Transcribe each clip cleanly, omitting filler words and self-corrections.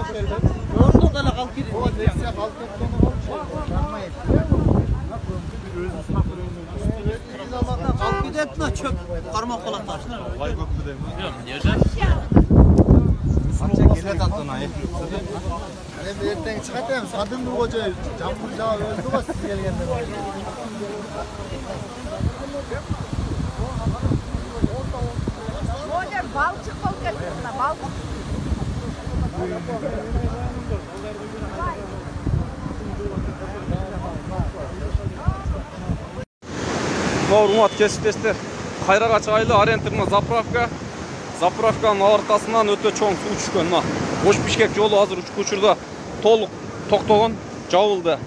Orada da kalk gidin. O leksiye kalk ettiğini kalmayın. Kalk gidetme çöp. Karma kola taşlar. Vay köprü değil mi? Yok, nerede? Anca gele tattın ayı. Ben erten çıkartayım. Sadın bu koca camburcağı öldü o siz gelgende. Hocam balçık balık yapıyorlar. Balçık. Урмат кесиптештер, кайрак ачыгайлы ориентирина заправканын ортасынан өтө чоң суу түшкөн. Ош Бишкек жолу азыр учурда толук токтогон, жабылды.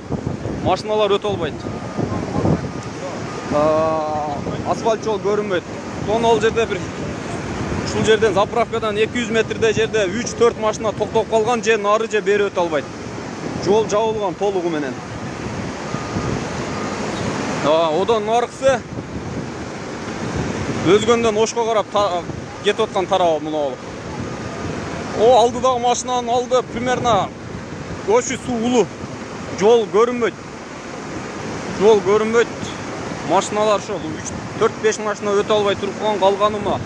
Машиналар өтө албайт. Асфальт жол көрүнбөйт. Сонун ал жерде бир ушул жерден заправкадан 200 метрде жерде 3-4 машина токтоп калган, же нары же бери өтө албайт. Жол жабылган толугу менен. Одан наркысы өзгөндөн Ошко карап кетип аткан тарабы мына болуп. О алдыдагы машинанын алды примерно өчү суу улуу. Жол көрүнбөйт. Машиналар ошол 4-5 машина өтө албай туруп калганы мына.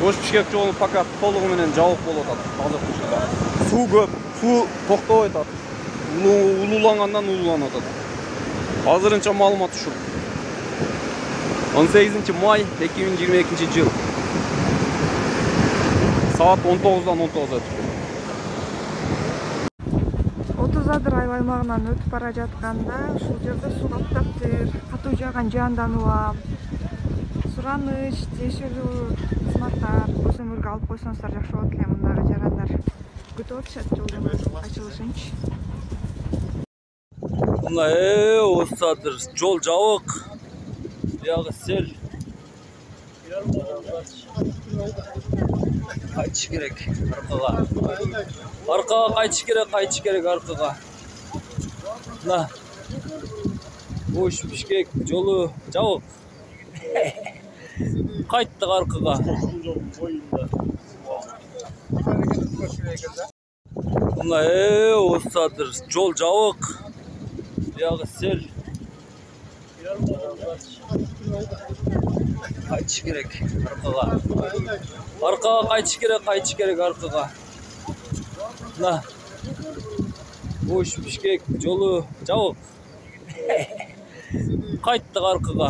Ош Бишкек жолу пока толугу менен жабык болуп атат. Азыр учурда суу көп, суу токтобой атат. Улуулангандан улууланып атат. Азырынча маалымат ушул. 18 май 2022 жыл. Saat 19'dan 19'a өтүп. 30 адыр айыл аймагынан өтүп бара жатканда ушул жерде суу каптаптыр. Катуу жааган жаандануу, сураныч, тиешелүү кызматтар көзөмөлгө алып койсоңуздар жакшы болот эле. Мындагы жарандар күтүп атышат жолдун ачылышынчы. Мына осадыр жол жабык. Бuyog'i sel. Qaytish kerak orqaga. Orqaga qaytish kerak orqaga. Mana Osh Bishkek jolu jabık. Qaytdik orqaga. Mına osadır jol jabık. Buyog'i sel. Qaytish kerak orqaga. Orqaga qaytish kerak orqaga. Mana Osh Bishkek jolu jabık. Qaytdik orqaga.